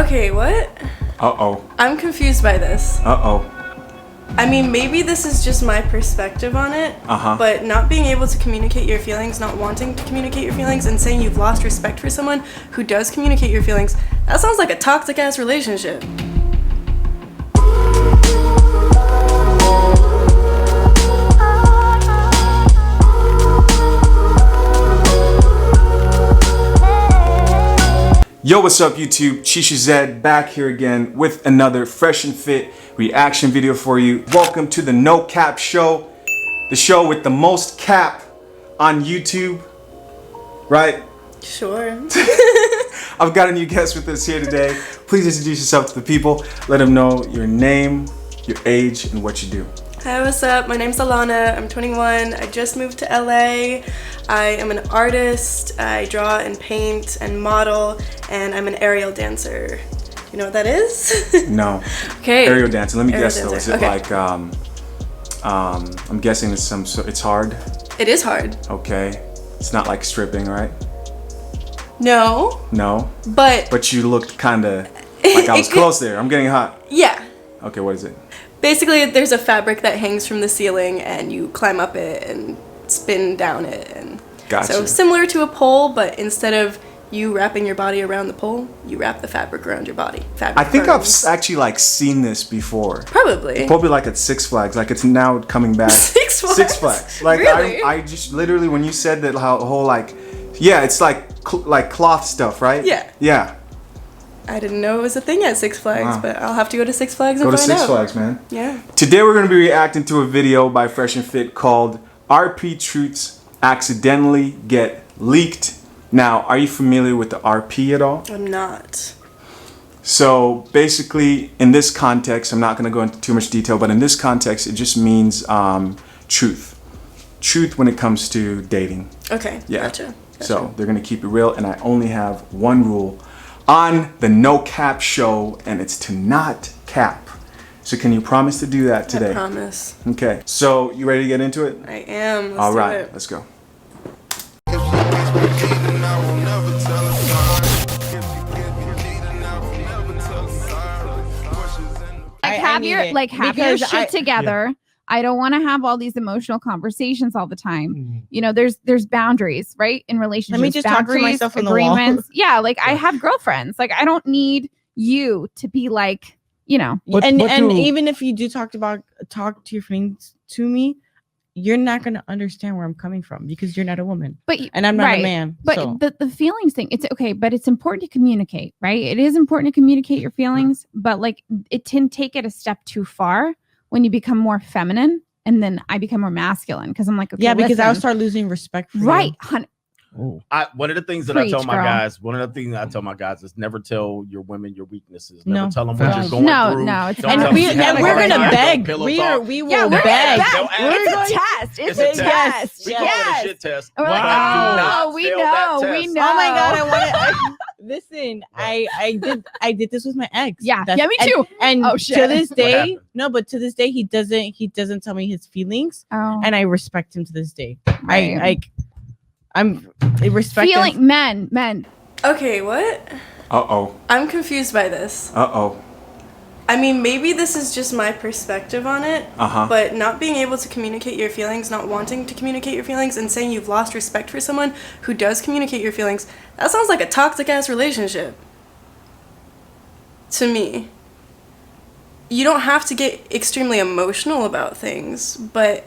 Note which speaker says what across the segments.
Speaker 1: Okay, what?
Speaker 2: Uh-oh.
Speaker 1: I'm confused by this.
Speaker 2: Uh-oh.
Speaker 1: I mean, maybe this is just my perspective on it, but not being able to communicate your feelings, not wanting to communicate your feelings, and saying you've lost respect for someone who does communicate your feelings, that sounds like a toxic-ass relationship.
Speaker 2: Yo, what's up YouTube? Chishu Zed back here again with another fresh and fit reaction video for you. Welcome to the No Cap Show, the show with the most cap on YouTube, right?
Speaker 1: Sure.
Speaker 2: I've got a new guest with us here today. Please introduce yourself to the people. Let them know your name, your age, and what you do.
Speaker 1: Hi, what's up? My name's Alana. I'm 21. I just moved to LA. I am an artist. I draw and paint and model, and I'm an aerial dancer. You know what that is?
Speaker 2: No.
Speaker 1: Okay.
Speaker 2: Aerial dancer. Let me guess
Speaker 1: dancer.
Speaker 2: though. Is it
Speaker 1: Okay.
Speaker 2: like I'm guessing it's it's hard.
Speaker 1: It is hard.
Speaker 2: Okay. It's not like stripping, right?
Speaker 1: No,
Speaker 2: No.
Speaker 1: but
Speaker 2: But you looked kind of like I was close there. I'm getting hot.
Speaker 1: yeah.
Speaker 2: Okay, what is it?
Speaker 1: Basically, there's a fabric that hangs from the ceiling, and you climb up it and spin down it, and
Speaker 2: Gotcha.
Speaker 1: so similar to a pole, but instead of you wrapping your body around the pole, you wrap the fabric around your body. Fabric
Speaker 2: I think
Speaker 1: burns.
Speaker 2: I've actually like seen this before.
Speaker 1: Probably.
Speaker 2: Probably like at Six Flags, like it's now coming back.
Speaker 1: Six Flags?
Speaker 2: Six Flags. Like
Speaker 1: Really?
Speaker 2: I just literally when you said that how the whole like, yeah, it's like like cloth stuff, right?
Speaker 1: Yeah.
Speaker 2: Yeah.
Speaker 1: I didn't know it was a thing at Six Flags,
Speaker 2: Wow.
Speaker 1: but I'll have to go to Six Flags and
Speaker 2: Go to
Speaker 1: find
Speaker 2: Six
Speaker 1: out.
Speaker 2: Flags, man.
Speaker 1: Yeah.
Speaker 2: Today we're going to be reacting to a video by Fresh and Fit called RP Truths Accidentally Get Leaked. Now, are you familiar with the RP at all?
Speaker 1: I'm not.
Speaker 2: So basically, in this context, I'm not going to go into too much detail, but in this context, it just means truth. Truth when it comes to dating.
Speaker 1: Okay.
Speaker 2: Yeah.
Speaker 1: Gotcha.
Speaker 2: So they're going to keep it real, and I only have one rule on the No Cap Show, and it's to not cap. So can you promise to do that today?
Speaker 1: I promise.
Speaker 2: Okay. So you ready to get into it?
Speaker 1: I am. Let's
Speaker 2: All
Speaker 1: do
Speaker 2: right.
Speaker 1: it.
Speaker 2: Let's go.
Speaker 3: Have your shit together. I don't want to have all these emotional conversations all the time. You know, there's boundaries, right? In relationships.
Speaker 4: Let me just talk to
Speaker 3: boundaries,
Speaker 4: myself in the wall.
Speaker 3: agreements. Yeah, like I have girlfriends. Like I don't need you to be like, you know.
Speaker 4: And even if you do talk to your friends to me, you're not going to understand where I'm coming from because you're not a woman. And I'm not a man.
Speaker 3: But
Speaker 4: so.
Speaker 3: the feelings thing, it's okay, but it's important to communicate, right? It is important to communicate your feelings, but like it can take it a step too far when you become more feminine and then I become more masculine because I'm like, okay,
Speaker 4: yeah, because
Speaker 3: listen,
Speaker 4: I'll start losing respect for
Speaker 3: right,
Speaker 4: you.
Speaker 3: hun-
Speaker 5: One of the things that
Speaker 3: Preach,
Speaker 5: I tell my
Speaker 3: girl.
Speaker 5: guys, is never tell your women your weaknesses. Never
Speaker 4: No.
Speaker 5: tell them what you're going
Speaker 3: No,
Speaker 5: through.
Speaker 3: no, it's
Speaker 5: Don't
Speaker 3: not.
Speaker 5: tell
Speaker 4: And,
Speaker 5: them you have a
Speaker 4: we're
Speaker 5: hard
Speaker 4: going to
Speaker 5: time.
Speaker 4: beg.
Speaker 5: Pillow
Speaker 4: We
Speaker 5: talk.
Speaker 4: will
Speaker 3: Yeah, we're gonna
Speaker 4: beg.
Speaker 3: beg.
Speaker 5: Don't ask.
Speaker 3: It's a test. It's a test.
Speaker 5: We call it a shit test.
Speaker 3: We're like,
Speaker 5: But do
Speaker 3: oh,
Speaker 5: not
Speaker 3: we
Speaker 5: fail
Speaker 3: know,
Speaker 5: that
Speaker 3: we
Speaker 5: test.
Speaker 3: know.
Speaker 4: Oh my god! Listen. I did this with my ex.
Speaker 3: Yeah, me too.
Speaker 4: And
Speaker 3: Oh, shit.
Speaker 4: to this
Speaker 5: What
Speaker 4: day,
Speaker 5: happened?
Speaker 4: no, but to this day, he doesn't tell me his feelings,
Speaker 3: Oh,
Speaker 4: and I respect him to this day.
Speaker 3: Right.
Speaker 4: I respect him.
Speaker 3: feeling men.
Speaker 1: Okay, what?
Speaker 2: Uh-oh.
Speaker 1: I'm confused by this.
Speaker 2: Uh-oh.
Speaker 1: I mean, maybe this is just my perspective on it, but not being able to communicate your feelings, not wanting to communicate your feelings, and saying you've lost respect for someone who does communicate your feelings, that sounds like a toxic-ass relationship. To me. You don't have to get extremely emotional about things, but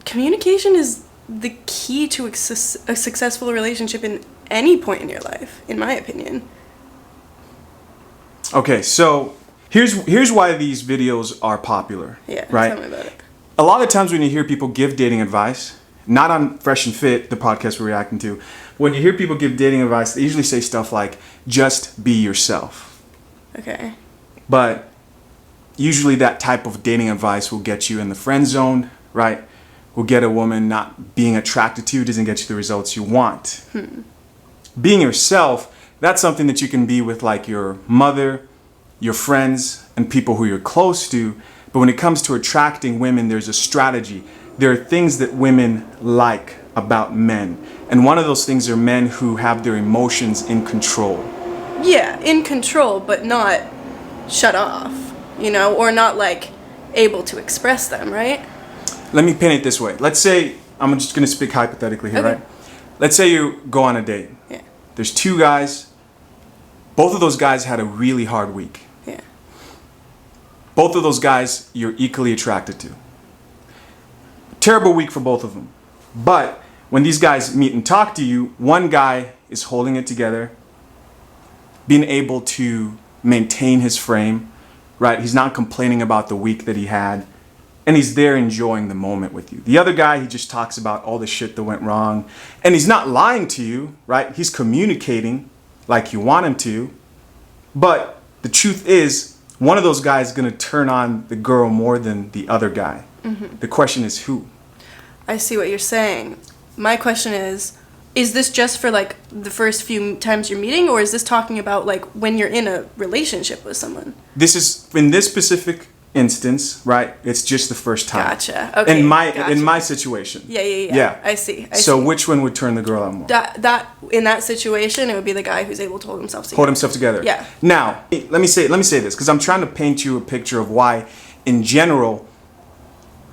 Speaker 1: communication is the key to a successful relationship in any point in your life, in my opinion.
Speaker 2: Okay, so here's why these videos are popular.
Speaker 1: Yeah,
Speaker 2: right?
Speaker 1: tell me about it.
Speaker 2: A lot of times when you hear people give dating advice, not on Fresh and Fit, the podcast we're reacting to, when you hear people give dating advice, they usually say stuff like, just be yourself.
Speaker 1: Okay.
Speaker 2: But usually that type of dating advice will get you in the friend zone, right? Will get a woman not being attracted to you, doesn't get you the results you want. Being yourself, that's something that you can be with like your mother, your friends, and people who you're close to. But when it comes to attracting women, there's a strategy. There are things that women like about men. And one of those things are men who have their emotions in control.
Speaker 1: Yeah, in control, but not shut off, you know, or not like able to express them, right?
Speaker 2: Let me paint it this way. Let's say, I'm just going to speak hypothetically here,
Speaker 1: Okay.
Speaker 2: right? Let's say you go on a date.
Speaker 1: Yeah.
Speaker 2: There's two guys. Both of those guys had a really hard week.
Speaker 1: Yeah.
Speaker 2: Both of those guys you're equally attracted to. Terrible week for both of them. But when these guys meet and talk to you, one guy is holding it together, being able to maintain his frame, right? He's not complaining about the week that he had, and he's there enjoying the moment with you. The other guy, he just talks about all the shit that went wrong, and he's not lying to you, right? He's communicating like you want him to, but the truth is, one of those guys is gonna turn on the girl more than the other guy. The question is who?
Speaker 1: I see what you're saying. My question is this just for like the first few times you're meeting, or is this talking about like when you're in a relationship with someone?
Speaker 2: This is, in this specific instance, right? It's just the first time.
Speaker 1: Gotcha. Okay.
Speaker 2: In
Speaker 1: gotcha.
Speaker 2: my situation.
Speaker 1: Yeah. I see.
Speaker 2: So which one would turn the girl on more?
Speaker 1: That in that situation, it would be the guy who's able to hold himself together.
Speaker 2: Hold himself together.
Speaker 1: Yeah.
Speaker 2: Now, let me say this because I'm trying to paint you a picture of why, in general,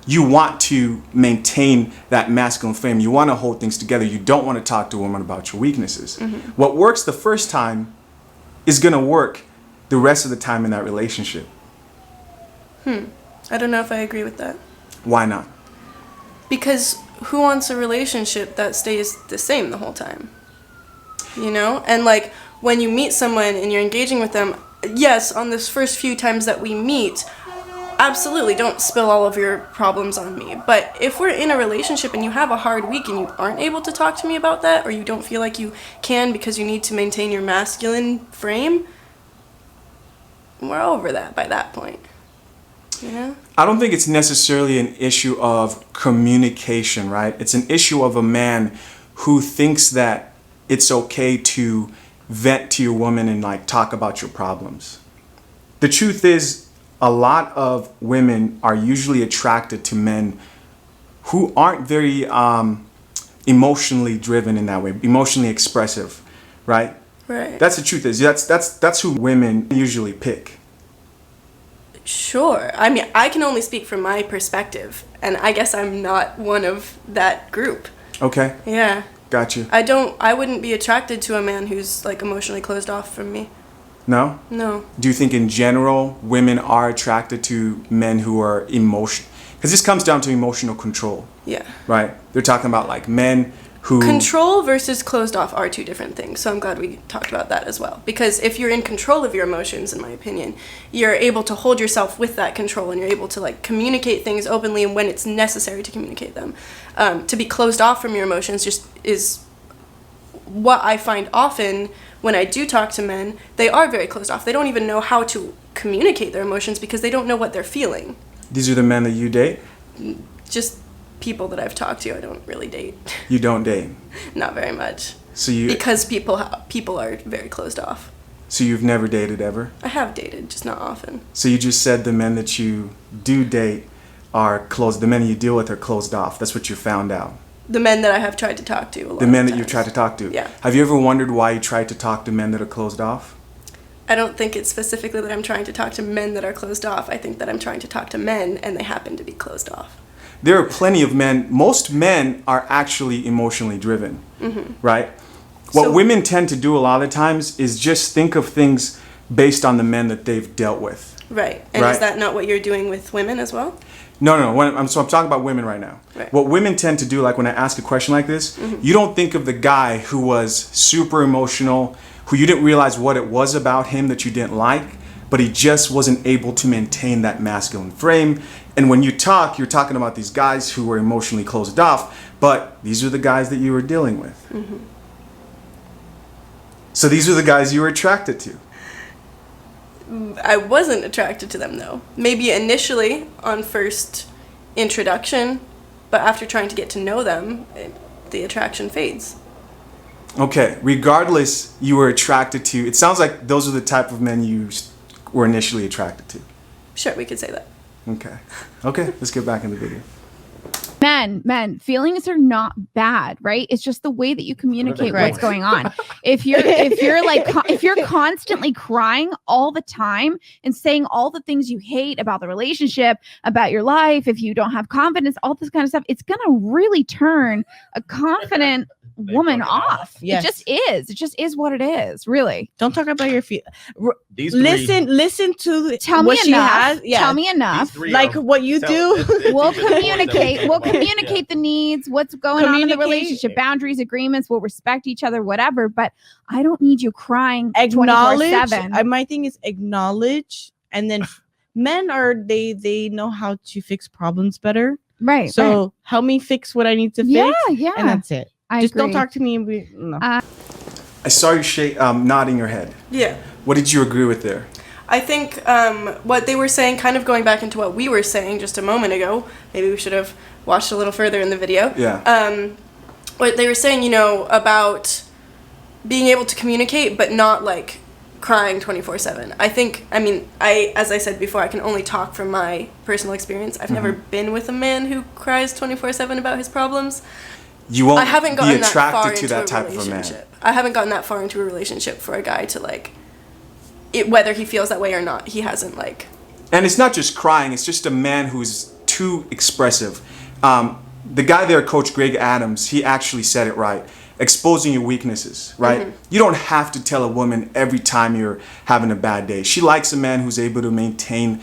Speaker 2: you want to maintain that masculine frame. You want to hold things together. You don't want to talk to a woman about your weaknesses. What works the first time is going to work the rest of the time in that relationship.
Speaker 1: I don't know if I agree with that.
Speaker 2: Why not?
Speaker 1: Because who wants a relationship that stays the same the whole time? You know? And like when you meet someone and you're engaging with them, yes, on this first few times that we meet, absolutely don't spill all of your problems on me. But if we're in a relationship and you have a hard week and you aren't able to talk to me about that, or you don't feel like you can because you need to maintain your masculine frame, we're over that by that point. You know?
Speaker 2: I don't think it's necessarily an issue of communication, right? It's an issue of a man who thinks that it's okay to vent to your woman and like talk about your problems. The truth is, a lot of women are usually attracted to men who aren't very emotionally driven in that way, emotionally expressive, right?
Speaker 1: Right.
Speaker 2: That's the truth is that's who women usually pick.
Speaker 1: Sure. I mean, I can only speak from my perspective, and I guess I'm not one of that group.
Speaker 2: Okay,
Speaker 1: Yeah.
Speaker 2: got you.
Speaker 1: I wouldn't be attracted to a man who's like emotionally closed off from me.
Speaker 2: No?
Speaker 1: No.
Speaker 2: Do you think in general women are attracted to men who are emotional? Because this comes down to emotional control,
Speaker 1: Yeah.
Speaker 2: right? They're talking about like men who...
Speaker 1: Control versus closed off are two different things, so I'm glad we talked about that as well. Because if you're in control of your emotions, in my opinion, you're able to hold yourself with that control, and you're able to like communicate things openly and when it's necessary to communicate them. To be closed off from your emotions just is what I find often when I do talk to men. They are very closed off. They don't even know how to communicate their emotions because they don't know what they're feeling.
Speaker 2: These are the men that you date?
Speaker 1: Just people that I've talked to, I don't really date.
Speaker 2: You don't date.
Speaker 1: Not very much.
Speaker 2: So you
Speaker 1: Because people are very closed off.
Speaker 2: so you've never dated ever?
Speaker 1: I have dated, just not often.
Speaker 2: So you just said the men that you do date are closed, the men you deal with are closed off. That's what you found out.
Speaker 1: The men that I have tried to talk to a lot
Speaker 2: The men
Speaker 1: of
Speaker 2: that you've tried
Speaker 1: times.
Speaker 2: to talk to.
Speaker 1: Yeah.
Speaker 2: Have you ever wondered why you tried to talk to men that are closed off?
Speaker 1: I don't think it's specifically that I'm trying to talk to men that are closed off. I think that I'm trying to talk to men and they happen to be closed off.
Speaker 2: There are plenty of men. Most men are actually emotionally driven, right? What
Speaker 1: So-
Speaker 2: women tend to do a lot of times is just think of things based on the men that they've dealt with.
Speaker 1: Right. And
Speaker 2: Right.
Speaker 1: is that not what you're doing with women as well?
Speaker 2: No. I'm talking about women right now.
Speaker 1: Right.
Speaker 2: What women tend to do, like when I ask a question like this, you don't think of the guy who was super emotional, who you didn't realize what it was about him that you didn't like, but he just wasn't able to maintain that masculine frame. And when you talk, you're talking about these guys who were emotionally closed off, but these are the guys that you were dealing with. So these are the guys you were attracted to.
Speaker 1: I wasn't attracted to them though. Maybe initially on first introduction, but after trying to get to know them, the attraction fades.
Speaker 2: Okay, regardless, you were attracted to, it sounds like those are the type of men you were initially attracted to.
Speaker 1: Sure, we could say that.
Speaker 2: Okay, let's get back in the video.
Speaker 3: Men, feelings are not bad, right? It's just the way that you communicate
Speaker 5: Right.
Speaker 3: what's going on. If you're constantly crying all the time and saying all the things you hate about the relationship, about your life, if you don't have confidence, all this kind of stuff, it's gonna really turn a confident woman off.
Speaker 4: Yes.
Speaker 3: It just is what it is, really.
Speaker 4: Don't talk about your feet.
Speaker 5: These three,
Speaker 4: Listen to
Speaker 3: Tell me
Speaker 4: what she
Speaker 3: enough.
Speaker 4: has. Yeah.
Speaker 3: Tell me
Speaker 5: these
Speaker 3: enough.
Speaker 5: three
Speaker 4: Like
Speaker 5: are-
Speaker 4: what you do.
Speaker 3: We'll
Speaker 5: It's even more than
Speaker 3: communicate. We'll
Speaker 5: yeah.
Speaker 3: communicate the needs, what's going on in the
Speaker 4: Communicate.
Speaker 3: relationship, boundaries, agreements. We'll respect each other, whatever. But I don't need you crying
Speaker 4: Acknowledge.
Speaker 3: 24/7.
Speaker 4: My thing is acknowledge, and then men are they know how to fix problems better.
Speaker 3: Right.
Speaker 4: So
Speaker 3: right.
Speaker 4: help me fix what I need to
Speaker 3: Yeah,
Speaker 4: fix,
Speaker 3: yeah.
Speaker 4: and that's it.
Speaker 3: I
Speaker 4: Just
Speaker 3: agree.
Speaker 4: don't talk to me and be no.
Speaker 2: I saw you nodding your head.
Speaker 1: Yeah.
Speaker 2: What did you agree with there?
Speaker 1: I think what they were saying, kind of going back into what we were saying just a moment ago, maybe we should have watched a little further in the video.
Speaker 2: Yeah.
Speaker 1: What they were saying, you know, about being able to communicate, but not like crying 24/7. As I said before, I can only talk from my personal experience. I've never been with a man who cries 24/7 about his problems.
Speaker 2: You won't
Speaker 1: I haven't
Speaker 2: be
Speaker 1: gotten that far
Speaker 2: attracted to
Speaker 1: into
Speaker 2: that
Speaker 1: a
Speaker 2: type of a man.
Speaker 1: relationship. I haven't gotten that far into a relationship for a guy to like, whether he feels that way or not, he hasn't like.
Speaker 2: And it's not just crying, it's just a man who's too expressive. The guy there, Coach Greg Adams, he actually said it right. Exposing your weaknesses, right?
Speaker 1: Mm-hmm.
Speaker 2: You don't have to tell a woman every time you're having a bad day. She likes a man who's able to maintain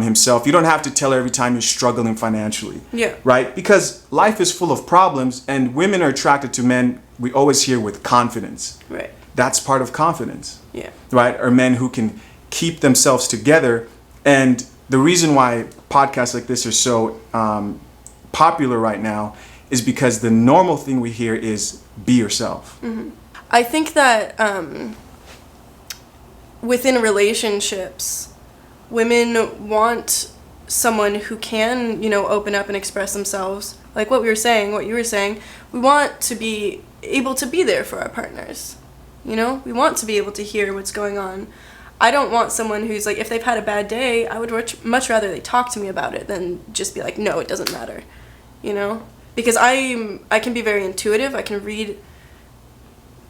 Speaker 2: himself. You don't have to tell her every time you're struggling financially.
Speaker 1: Yeah.
Speaker 2: Right? Because life is full of problems, and women are attracted to men, we always hear, with confidence.
Speaker 1: Right.
Speaker 2: That's part of confidence.
Speaker 1: Yeah.
Speaker 2: Right? Are men who can keep themselves together. And the reason why podcasts like this are so popular right now is because the normal thing we hear is be yourself.
Speaker 1: Mm-hmm. I think that within relationships, women want someone who can, you know, open up and express themselves. Like what you were saying, we want to be able to be there for our partners. You know, we want to be able to hear what's going on. I don't want someone who's like, if they've had a bad day, I would much rather they talk to me about it than just be like, no, it doesn't matter. You know? Because I can be very intuitive. I can read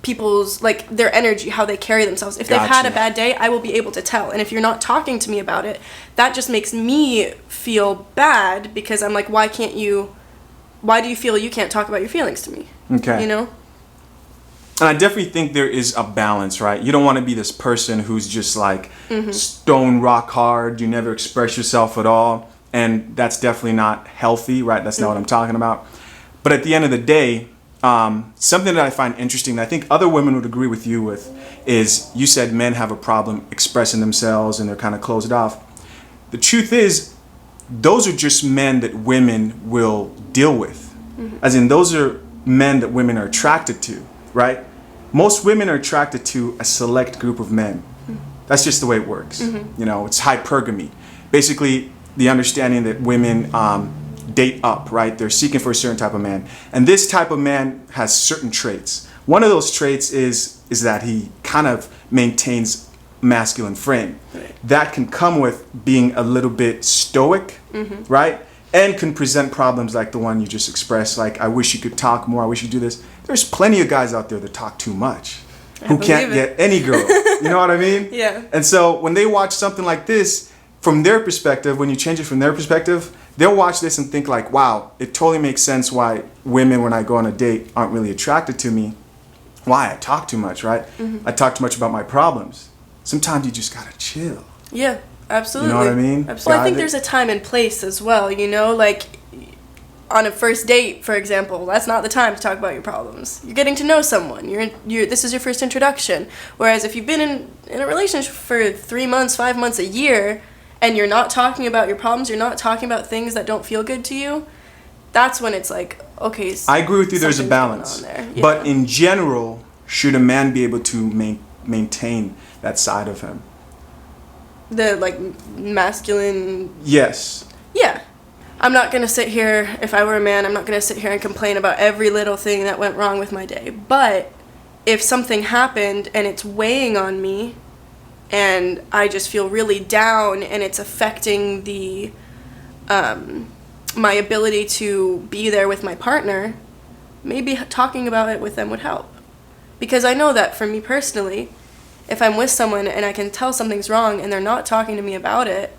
Speaker 1: people's, like, their energy, how they carry themselves. If they've had a
Speaker 2: Gotcha.
Speaker 1: bad day, I will be able to tell. And if you're not talking to me about it, that just makes me feel bad because I'm like, why do you feel you can't talk about your feelings to me?
Speaker 2: Okay.
Speaker 1: You know?
Speaker 2: And I definitely think there is a balance, right? You don't want to be this person who's just like
Speaker 1: Mm-hmm.
Speaker 2: stone rock hard. You never express yourself at all. And that's definitely not healthy, right? That's not what I'm talking about. But at the end of the day, something that I find interesting that I think other women would agree with you with is you said men have a problem expressing themselves and they're kind of closed off. The truth is, those are just men that women will deal with. As in, those are men that women are attracted to, right? Most women are attracted to a select group of men. That's just the way it works. You know, it's hypergamy. Basically, the understanding that women date up, right? They're seeking for a certain type of man. And this type of man has certain traits. One of those traits is that he kind of maintains masculine frame. That can come with being a little bit stoic, right? And can present problems like the one you just expressed, like, I wish you could talk more, I wish you do this. There's plenty of guys out there that talk too much, who can't
Speaker 1: believe it.
Speaker 2: get any girl. You know what I mean?
Speaker 1: Yeah.
Speaker 2: And so when they watch something like this, from their perspective, when you change it from their perspective, they'll watch this and think like, wow, it totally makes sense why women, when I go on a date, aren't really attracted to me. Why? I talk too much, right? I talk too much about my problems. Sometimes you just gotta chill.
Speaker 1: Yeah, absolutely.
Speaker 2: You know what I mean?
Speaker 1: Absolutely. Well, I think
Speaker 2: Guide it.
Speaker 1: there's a time and place as well, you know? Like, on a first date, for example, that's not the time to talk about your problems. You're getting to know someone. This is your first introduction. Whereas if you've been in a relationship for 3 months, 5 months, a year, and you're not talking about your problems, you're not talking about things that don't feel good to you, that's when it's like, okay,
Speaker 2: I agree with you, there's a
Speaker 1: something's
Speaker 2: balance.
Speaker 1: going on there.
Speaker 2: But
Speaker 1: Yeah.
Speaker 2: in general, should a man be able to maintain that side of him?
Speaker 1: The, like, masculine...
Speaker 2: Yes.
Speaker 1: Yeah. I'm not going to sit here, if I were a man, I'm not going to sit here and complain about every little thing that went wrong with my day. But if something happened and it's weighing on me and I just feel really down and it's affecting the my ability to be there with my partner, maybe talking about it with them would help. Because I know that for me personally, if I'm with someone and I can tell something's wrong and they're not talking to me about it,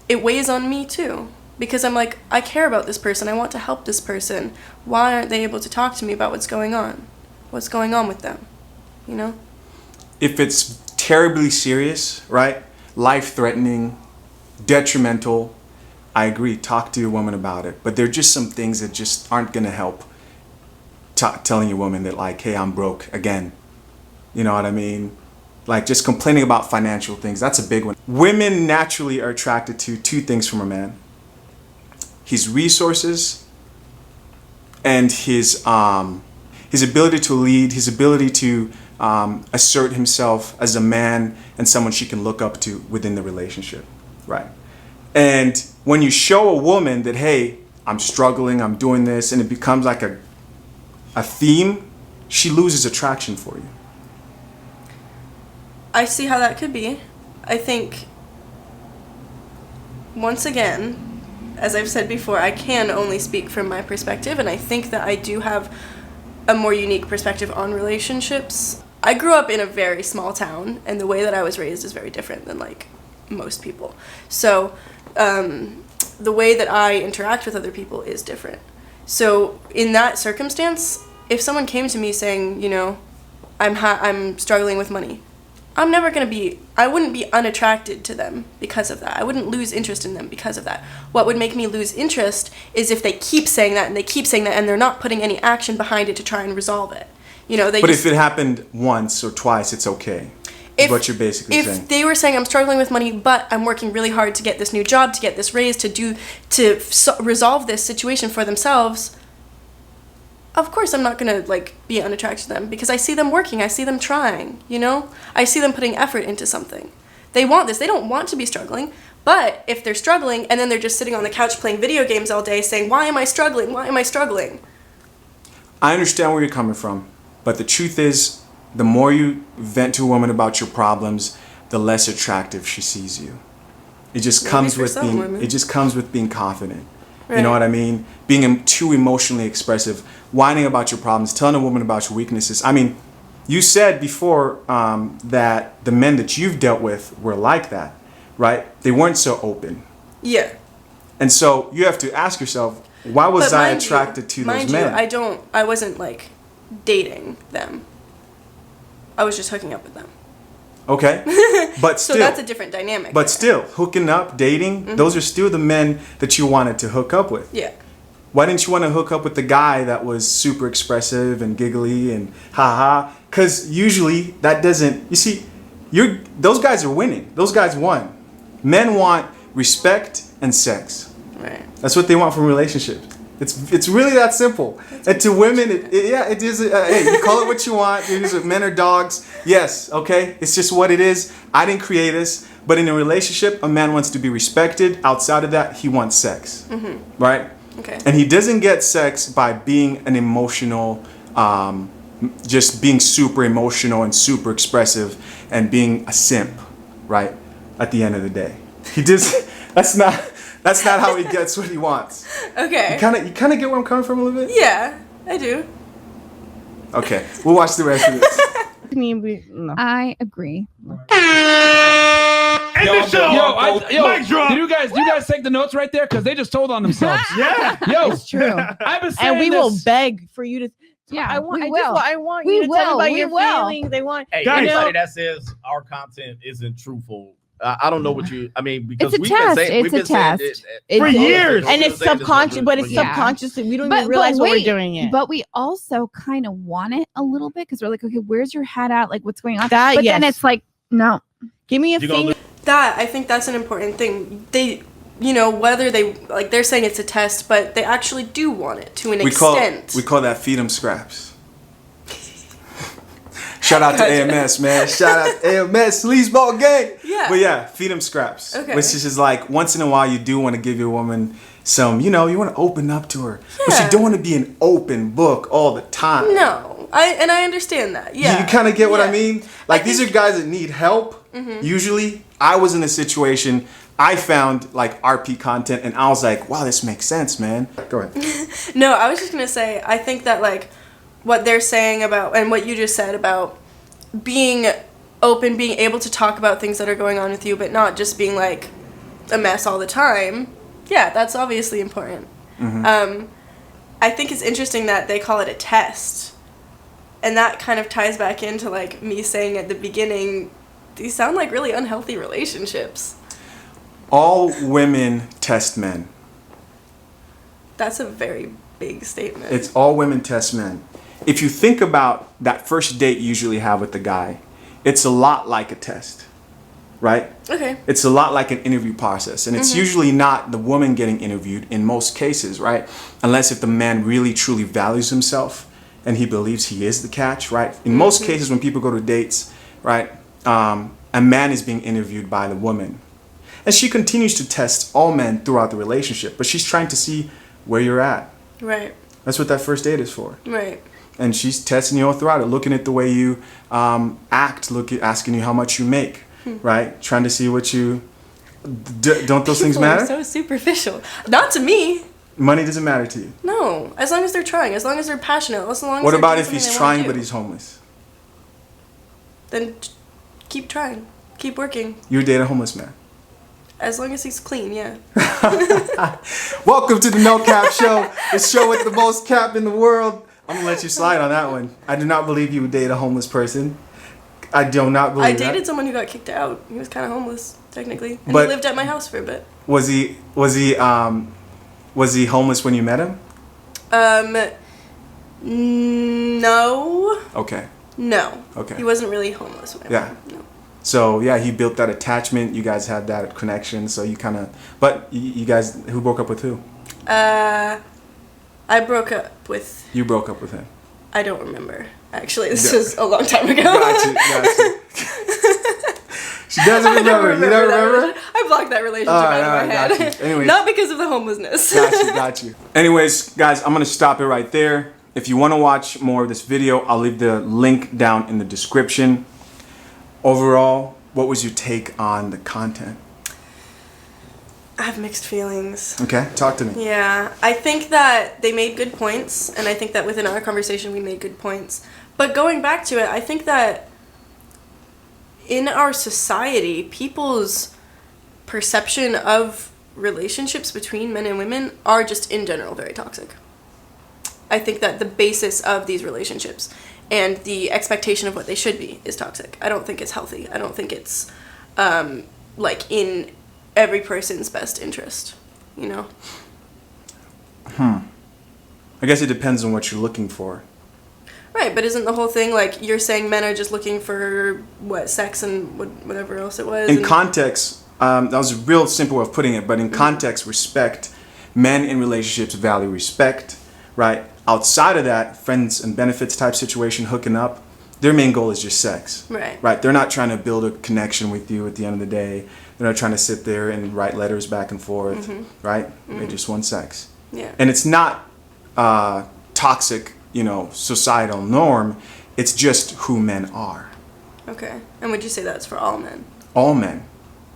Speaker 1: it weighs on me too. Because I'm like, I care about this person. I want to help this person. Why aren't they able to talk to me about what's going on? What's going on with them? You know?
Speaker 2: If it's terribly serious, right? Life-threatening, detrimental, I agree. Talk to your woman about it. But there are just some things that just aren't going to help. Telling your woman that, like, hey, I'm broke again. You know what I mean? Like, just complaining about financial things. That's a big one. Women naturally are attracted to two things from a man: his resources and his ability to lead, his ability to assert himself as a man and someone she can look up to within the relationship, right? And when you show a woman that, hey, I'm struggling, I'm doing this, and it becomes like a theme, she loses attraction for you.
Speaker 1: I see how that could be. I think, once again, as I've said before, I can only speak from my perspective, and I think that I do have a more unique perspective on relationships. I grew up in a very small town, and the way that I was raised is very different than, like, most people. So, the way that I interact with other people is different. So, in that circumstance, if someone came to me saying, you know, I'm struggling with money, I wouldn't be unattracted to them because of that. I wouldn't lose interest in them because of that. What would make me lose interest is if they keep saying that and they're not putting any action behind it to try and resolve it. You know,
Speaker 2: if it happened once or twice, it's okay. Is what you're basically saying.
Speaker 1: If they were saying, I'm struggling with money, but I'm working really hard to get this new job, to get this raise, to resolve this situation for themselves, of course I'm not going to, like, be unattracted to them, because I see them working, I see them trying, you know? I see them putting effort into something. They want this. They don't want to be struggling, but if they're struggling and then they're just sitting on the couch playing video games all day saying, why am I struggling? Why am I struggling?
Speaker 2: I understand where you're coming from, but the truth is, the more you vent to a woman about your problems, the less attractive she sees you. It just comes with being confident. Right. You know what I mean? Being too emotionally expressive, whining about your problems, telling a woman about your weaknesses. I mean, you said before that the men that you've dealt with were like that, right? They weren't so open.
Speaker 1: Yeah.
Speaker 2: And so you have to ask yourself, why was I attracted to those men?
Speaker 1: I wasn't, like, dating them. I was just hooking up with them.
Speaker 2: Okay. But still.
Speaker 1: So that's a different dynamic.
Speaker 2: But still, hooking up, dating, those are still the men that you wanted to hook up with.
Speaker 1: Yeah.
Speaker 2: Why didn't you want to hook up with the guy that was super expressive and giggly and ha-ha? Because usually that doesn't... You see, those guys are winning. Those guys won. Men want respect and sex.
Speaker 1: Right.
Speaker 2: That's what they want from relationships. It's really that simple. And to women, it is. Hey, you call it what you want. Men are dogs. Yes, okay. It's just what it is. I didn't create this. But in a relationship, a man wants to be respected. Outside of that, he wants sex. Mm-hmm. Right?
Speaker 1: Okay.
Speaker 2: And he doesn't get sex by being an emotional, just being super emotional and super expressive and being a simp. Right? At the end of the day, That's not how he gets what he wants.
Speaker 1: Okay.
Speaker 2: You kind of get where I'm coming from a little bit?
Speaker 1: Yeah, I do.
Speaker 2: Okay, we'll watch the rest of this.
Speaker 3: I agree.
Speaker 6: Mic drop. Did you guys take the notes right there? Because they just told on themselves.
Speaker 4: Yeah.
Speaker 6: Yo,
Speaker 4: it's true.
Speaker 6: I've been saying
Speaker 4: and we will beg for you to.
Speaker 3: Yeah,
Speaker 4: I want you to tell me about your feelings. They want.
Speaker 5: Hey, anybody that says our content isn't truthful, I don't know what you. I mean, because
Speaker 3: we've been saying
Speaker 4: it
Speaker 6: for years,
Speaker 4: and it's subconscious. But it's subconscious. We don't even realize what we're doing it.
Speaker 3: But we also kind of want it a little bit because we're like, okay, where's your head at? Like, what's going on?
Speaker 4: But
Speaker 3: then it's like, no,
Speaker 4: give me a thing.
Speaker 1: I think that's an important thing. They, whether they're saying it's a test, but they actually do want it to an extent.
Speaker 2: We call that feed 'em scraps. Shout out to AMS, man. Shout out to AMS, Leesball Gang.
Speaker 1: Yeah.
Speaker 2: But yeah, feed 'em scraps. Okay. Which is just like, once in a while, you do want to give your woman some, you want to open up to her. Yeah. But you don't want to be an open book all the time.
Speaker 1: No. I understand that. Yeah.
Speaker 2: You kind of get what I mean? Like, these are guys that need help. Mm-hmm. Usually, I was in a situation I found like RP content and I was like, wow, this makes sense, man. Go ahead.
Speaker 1: No, I was just gonna say, I think that like what they're saying about, and what you just said about being open, being able to talk about things that are going on with you, but not just being like a mess all the time. Yeah, that's obviously important. I think it's interesting that they call it a test. And that kind of ties back into like me saying at the beginning, these sound like really unhealthy relationships.
Speaker 2: All women test men.
Speaker 1: That's a very big statement.
Speaker 2: It's all women test men. If you think about that first date you usually have with the guy, it's a lot like a test, right?
Speaker 1: Okay.
Speaker 2: It's a lot like an interview process. And it's usually not the woman getting interviewed in most cases, right? Unless if the man really truly values himself and he believes he is the catch, right? In most cases when people go to dates, right, a man is being interviewed by the woman. And she continues to test all men throughout the relationship, but she's trying to see where you're at.
Speaker 1: Right.
Speaker 2: That's what that first date is for.
Speaker 1: Right.
Speaker 2: And she's testing you all throughout it, looking at the way you act, asking you how much you make, right? Trying to see what you... don't those things
Speaker 1: People are
Speaker 2: matter?
Speaker 1: so superficial. Not to me.
Speaker 2: Money doesn't matter to you.
Speaker 1: No. As long as they're trying. As long as they're passionate. As long as
Speaker 2: What
Speaker 1: they're
Speaker 2: about
Speaker 1: doing
Speaker 2: if he's
Speaker 1: something they
Speaker 2: trying
Speaker 1: wanna
Speaker 2: but
Speaker 1: do.
Speaker 2: he's homeless?
Speaker 1: Then keep trying. Keep working.
Speaker 2: You would date a homeless man.
Speaker 1: As long as he's clean, yeah.
Speaker 2: Welcome to the No Cap Show, the show with the most cap in the world. I'm gonna let you slide on that one. I do not believe you would date a homeless person. I do not believe
Speaker 1: I
Speaker 2: that.
Speaker 1: dated someone who got kicked out. He was kind of homeless, technically. And
Speaker 2: But-
Speaker 1: he lived at my house for a bit.
Speaker 2: Was he homeless when you met him?
Speaker 1: No.
Speaker 2: Okay.
Speaker 1: No.
Speaker 2: Okay.
Speaker 1: He wasn't really homeless when I
Speaker 2: Yeah.
Speaker 1: met him. No.
Speaker 2: So yeah, he built that attachment. You guys had that connection. So you kind of, but you guys, who broke up with who?
Speaker 1: I broke up with...
Speaker 2: You broke up with him.
Speaker 1: I don't remember. Actually, this
Speaker 2: Yeah.
Speaker 1: was a long time ago.
Speaker 2: Got you. She doesn't
Speaker 1: I don't
Speaker 2: remember. You don't
Speaker 1: that
Speaker 2: remember?
Speaker 1: rela- I blocked that relationship
Speaker 2: Alright,
Speaker 1: out of my
Speaker 2: alright,
Speaker 1: head.
Speaker 2: got you. Anyways.
Speaker 1: Not because of the homelessness.
Speaker 2: Got you. Anyways, guys, I'm gonna stop it right there. If you want to watch more of this video, I'll leave the link down in the description. Overall, what was your take on the content?
Speaker 1: I have mixed feelings.
Speaker 2: Okay, talk to me.
Speaker 1: Yeah, I think that they made good points, and I think that within our conversation we made good points. But going back to it, I think that in our society, people's perception of relationships between men and women are just in general very toxic. I think that the basis of these relationships and the expectation of what they should be is toxic. I don't think it's healthy. I don't think it's like in every person's best interest, you know?
Speaker 2: I guess it depends on what you're looking for.
Speaker 1: Right, but isn't the whole thing like you're saying men are just looking for what, sex and whatever else it was?
Speaker 2: In
Speaker 1: and-
Speaker 2: context, that was a real simple way of putting it, but in context, respect. Men in relationships value respect, right? Outside of that, friends and benefits type situation, hooking up, their main goal is just sex.
Speaker 1: Right.
Speaker 2: Right? They're not trying to build a connection with you at the end of the day. They're not trying to sit there and write letters back and forth, right? They just want sex.
Speaker 1: Yeah.
Speaker 2: And it's not toxic, societal norm. It's just who men are.
Speaker 1: Okay. And would you say that's for all men?
Speaker 2: All men.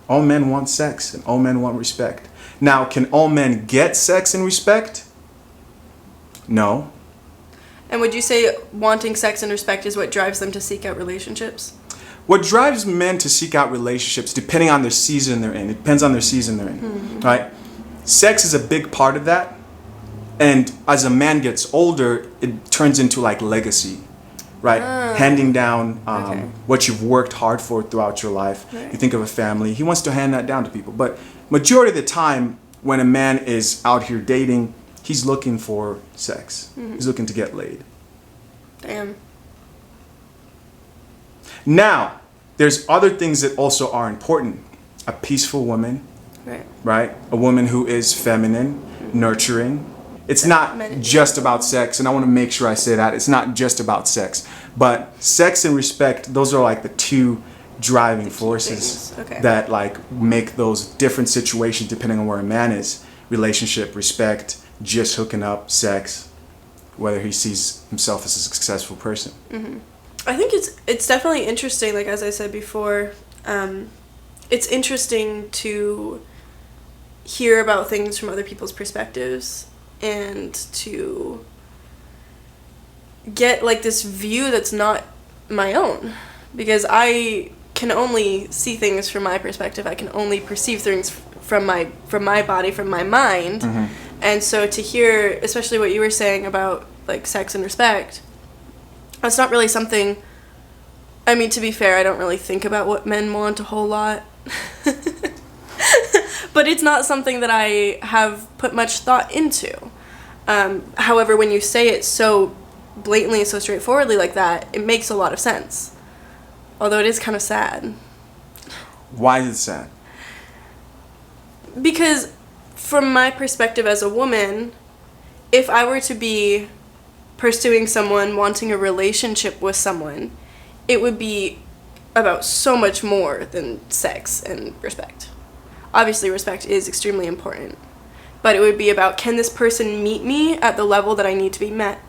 Speaker 2: All men want sex and all men want respect. Now, can all men get sex and respect? No.
Speaker 1: And would you say wanting sex and respect is what drives them to seek out relationships?
Speaker 2: What drives men to seek out relationships, depending on their season they're in, it depends on their season they're in, right? Sex is a big part of that. And as a man gets older, it turns into like legacy, right? Handing down
Speaker 1: Okay.
Speaker 2: what you've worked hard for throughout your life.
Speaker 1: Right.
Speaker 2: You think of a family, he wants to hand that down to people. But majority of the time, when a man is out here dating, he's looking for sex. He's looking to get laid.
Speaker 1: Damn.
Speaker 2: Now, there's other things that also are important. A peaceful woman,
Speaker 1: Right.
Speaker 2: right? A woman who is feminine, nurturing. It's not
Speaker 1: Men-
Speaker 2: just about sex, and I want to make sure I say that. It's not just about sex. But sex and respect, those are like the two driving forces
Speaker 1: things. Okay.
Speaker 2: that like make those different situations depending on where a man is. Relationship, respect, just hooking up, sex, whether he sees himself as a successful person.
Speaker 1: I think it's definitely interesting, like as I said before, it's interesting to hear about things from other people's perspectives and to get like this view that's not my own, because I can only see things from my perspective. I can only perceive things from my body, from my mind. And so to hear, especially what you were saying about like sex and respect, that's not really something, I mean, to be fair, I don't really think about what men want a whole lot. But it's not something that I have put much thought into. However, when you say it so blatantly and so straightforwardly like that, it makes a lot of sense. Although it is kind of sad.
Speaker 2: Why is it sad?
Speaker 1: Because from my perspective as a woman, if I were to be pursuing someone, wanting a relationship with someone, it would be about so much more than sex and respect. Obviously, respect is extremely important, but it would be about, can this person meet me at the level that I need to be met?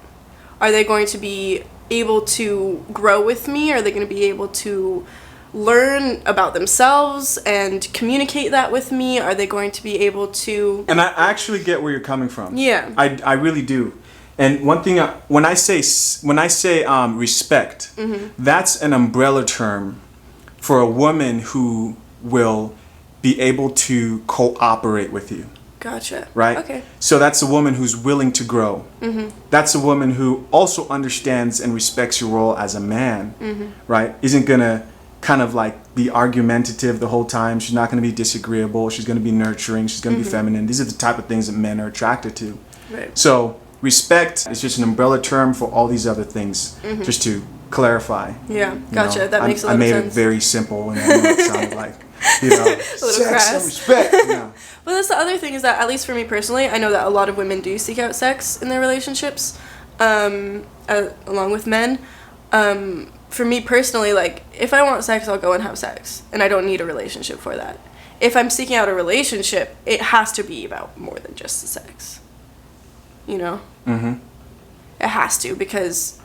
Speaker 1: Are they going to be able to grow with me? Are they going to be able to learn about themselves and communicate that with me? Are they going to be able to...
Speaker 2: And I actually get where you're coming from.
Speaker 1: Yeah.
Speaker 2: I really do. And one thing, when I say respect, that's an umbrella term for a woman who will be able to cooperate with you.
Speaker 1: Gotcha.
Speaker 2: Right?
Speaker 1: Okay.
Speaker 2: So that's a woman who's willing to grow. That's a woman who also understands and respects your role as a man, right? Isn't going to kind of like be argumentative the whole time. She's not going to be disagreeable. She's going to be nurturing. She's going to be feminine. These are the type of things that men are attracted to.
Speaker 1: Right.
Speaker 2: So respect is just an umbrella term for all these other things, just to clarify.
Speaker 1: Yeah, gotcha.
Speaker 2: You know,
Speaker 1: That makes a lot of
Speaker 2: sense. I made
Speaker 1: sense.
Speaker 2: it very simple, and I know it sounded like, you know, sex
Speaker 1: crass.
Speaker 2: and respect. Yeah.
Speaker 1: But that's the other thing, is that, at least for me personally, I know that a lot of women do seek out sex in their relationships, along with men. For me personally, like, if I want sex, I'll go and have sex, and I don't need a relationship for that. If I'm seeking out a relationship, it has to be about more than just the sex. You know? It has to, because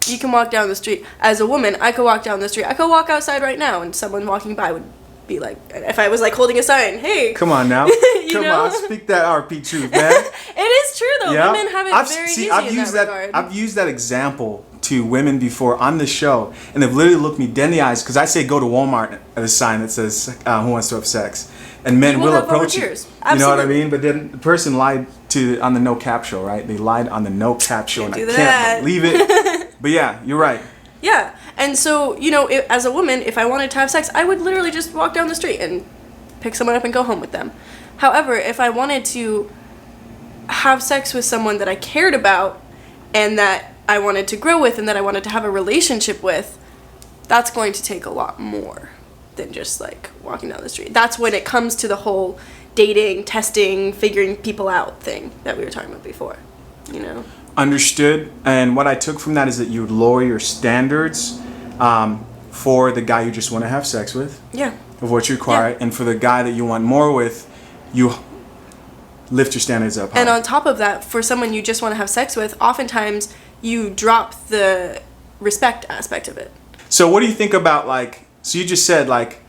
Speaker 1: you can walk down the street. As a woman, I could walk down the street. I could walk outside right now, and someone walking by would be like, if I was like holding a sign, hey.
Speaker 2: Come on now. Come
Speaker 1: know?
Speaker 2: on, speak that RP truth, man.
Speaker 1: It is true though.
Speaker 2: Yeah.
Speaker 1: Women have it very easy in that regard.
Speaker 2: I've used that example to women before on the show, and they've literally looked me dead in the eyes because I say go to Walmart at a sign that says who wants to have sex, and men will approach you. You know what I mean? But then the person lied on the No Cap show, right? They lied on the No Cap show, and I can't believe it. But yeah, you're right.
Speaker 1: Yeah, and so, you know, as a woman, if I wanted to have sex, I would literally just walk down the street and pick someone up and go home with them. However, if I wanted to have sex with someone that I cared about and that I wanted to grow with and that I wanted to have a relationship with, that's going to take a lot more than just, like, walking down the street. That's when it comes to the whole dating, testing, figuring people out thing that we were talking about before, you know?
Speaker 2: Understood. And what I took from that is that you would lower your standards for the guy you just want to have sex with.
Speaker 1: Yeah.
Speaker 2: Of what you require. Yeah. And for the guy that you want more with, you lift your standards up high.
Speaker 1: And on top of that, for someone you just want to have sex with, oftentimes you drop the respect aspect of it.
Speaker 2: So what do you think about, like, so you just said, like,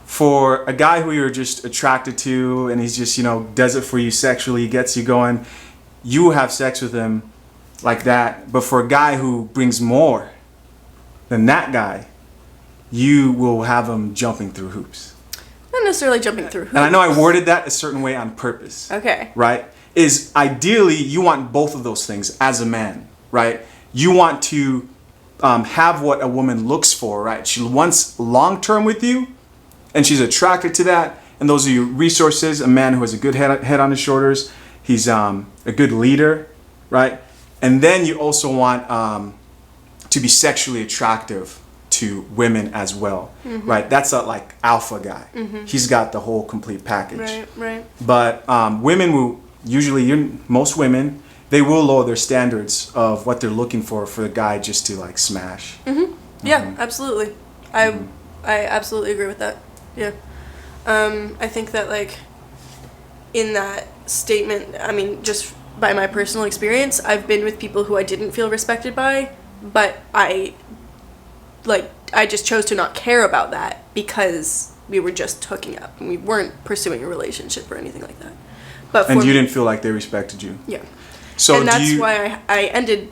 Speaker 2: for a guy who you're just attracted to and he's just, you know, does it for you sexually, gets you going, you have sex with him like that. But for a guy who brings more than that guy, you will have him jumping through hoops.
Speaker 1: Not necessarily jumping through hoops.
Speaker 2: And I know I worded that a certain way on purpose.
Speaker 1: Okay.
Speaker 2: Right? Is ideally you want both of those things as a man, right? You want to have what a woman looks for, right? She wants long-term with you, and she's attracted to that. And those are your resources. A man who has a good head on his shoulders. He's a good leader, right? And then you also want to be sexually attractive to women as well, right? That's a like alpha guy. He's got the whole complete package.
Speaker 1: Right, right.
Speaker 2: But women will usually, most women, they will lower their standards of what they're looking for the guy just to like smash.
Speaker 1: Yeah, absolutely. I absolutely agree with that. Yeah. I think that, like, in that statement, I mean, just by my personal experience, I've been with people who I didn't feel respected by, but I just chose to not care about that because we were just hooking up and we weren't pursuing a relationship or anything like that. But
Speaker 2: And
Speaker 1: for
Speaker 2: you
Speaker 1: me-
Speaker 2: didn't feel like they respected you.
Speaker 1: Yeah.
Speaker 2: So
Speaker 1: and that's
Speaker 2: do you,
Speaker 1: why I ended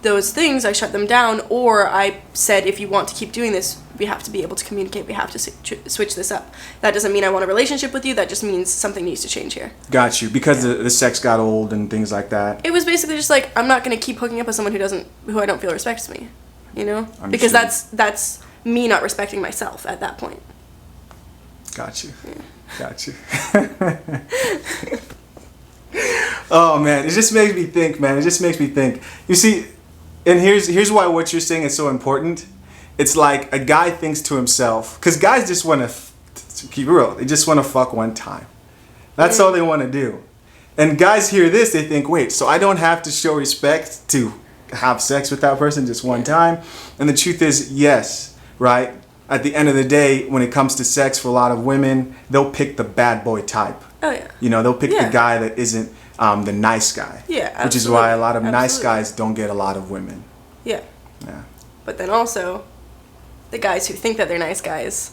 Speaker 1: those things. I shut them down, or I said, if you want to keep doing this, we have to be able to communicate. We have to switch this up. That doesn't mean I want a relationship with you. That just means something needs to change here.
Speaker 2: got you because the sex got old and things like that.
Speaker 1: It was basically just like, I'm not going to keep hooking up with someone who I don't feel respects me, you know? Because
Speaker 2: Understood.
Speaker 1: that's me not respecting myself at that point.
Speaker 2: Got you. Got you. Oh man, it just makes me think, man. It just makes me think. You see, and here's why what you're saying is so important. It's like a guy thinks to himself, because guys just want to keep it real. They just want to fuck one time. That's all they want to do. And guys hear this, they think, wait, so I don't have to show respect to have sex with that person just one time? And the truth is, yes, right? At the end of the day, when it comes to sex, for a lot of women, they'll pick the bad boy type.
Speaker 1: Oh, yeah.
Speaker 2: You know, they'll pick
Speaker 1: Yeah.
Speaker 2: the guy that isn't the nice guy.
Speaker 1: Yeah,
Speaker 2: Which is why a
Speaker 1: absolutely.
Speaker 2: lot of nice
Speaker 1: Absolutely.
Speaker 2: guys don't get a lot of women.
Speaker 1: Yeah.
Speaker 2: Yeah.
Speaker 1: But then also, the guys who think that they're nice guys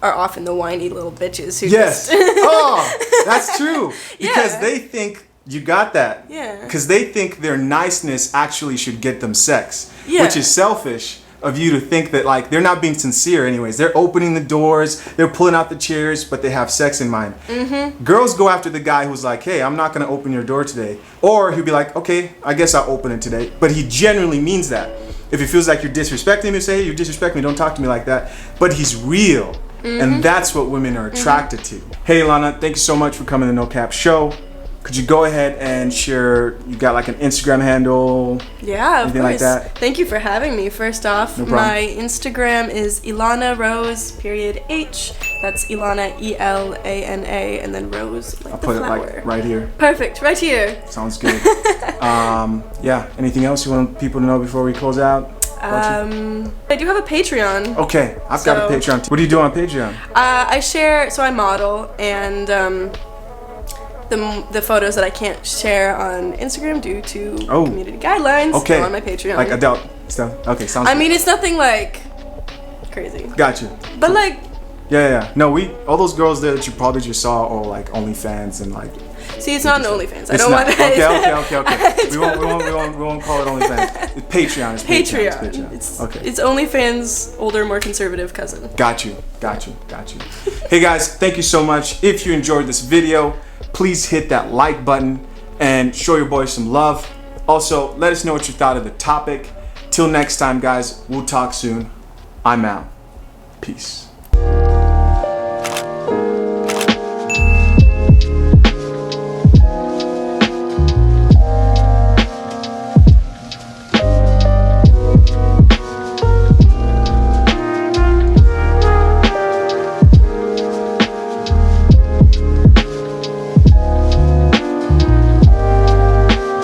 Speaker 1: are often the whiny little bitches who
Speaker 2: Yes.
Speaker 1: just...
Speaker 2: Oh, that's true. Because
Speaker 1: Yeah.
Speaker 2: they think you got that.
Speaker 1: Yeah.
Speaker 2: Because they think their niceness actually should get them sex.
Speaker 1: Yeah.
Speaker 2: Which is selfish of you to think that, like, they're not being sincere anyways. They're opening the doors, they're pulling out the chairs, but they have sex in mind. Mm-hmm. Girls go after the guy who's like, hey, I'm not going to open your door today. Or he'll be like, okay, I guess I'll open it today. But he genuinely means that. If he feels like you're disrespecting him, he'll say, hey, you disrespect me, don't talk to me like that. But he's real.
Speaker 1: Mm-hmm.
Speaker 2: And that's what women are attracted to. Hey, Lana, thank you so much for coming to No Cap Show. Could you go ahead and share, you got like an Instagram handle?
Speaker 1: Yeah, of
Speaker 2: Anything
Speaker 1: course.
Speaker 2: like that?
Speaker 1: Thank you for having me. First off,
Speaker 2: No problem.
Speaker 1: my Instagram is Ilana Rose _H. That's Ilana ELANA and then Rose like
Speaker 2: I'll
Speaker 1: the
Speaker 2: put
Speaker 1: flower.
Speaker 2: it like right here.
Speaker 1: Perfect, right here.
Speaker 2: Sounds good. Yeah, anything else you want people to know before we close out?
Speaker 1: I do have a Patreon.
Speaker 2: Okay, I've got a
Speaker 1: So-
Speaker 2: Patreon too. What do you do on Patreon?
Speaker 1: I share, so I model, and the photos that I can't share on Instagram due to community guidelines
Speaker 2: Okay.
Speaker 1: go on my Patreon.
Speaker 2: Like adult stuff. Okay, sounds
Speaker 1: I
Speaker 2: good.
Speaker 1: mean, it's nothing like crazy,
Speaker 2: Gotcha.
Speaker 1: but like,
Speaker 2: Yeah. No, all those girls that you probably just saw are like OnlyFans and like.
Speaker 1: see, it's not an OnlyFans. I
Speaker 2: It's
Speaker 1: don't
Speaker 2: not.
Speaker 1: want
Speaker 2: Okay. We won't call it OnlyFans. It's Patreon. It's
Speaker 1: Patreon.
Speaker 2: It's okay.
Speaker 1: It's OnlyFans' older, more conservative cousin.
Speaker 2: Got you. Hey guys, thank you so much. If you enjoyed this video, please hit that like button and show your boys some love. Also, let us know what you thought of the topic. Till next time, guys, we'll talk soon. I'm out. Peace.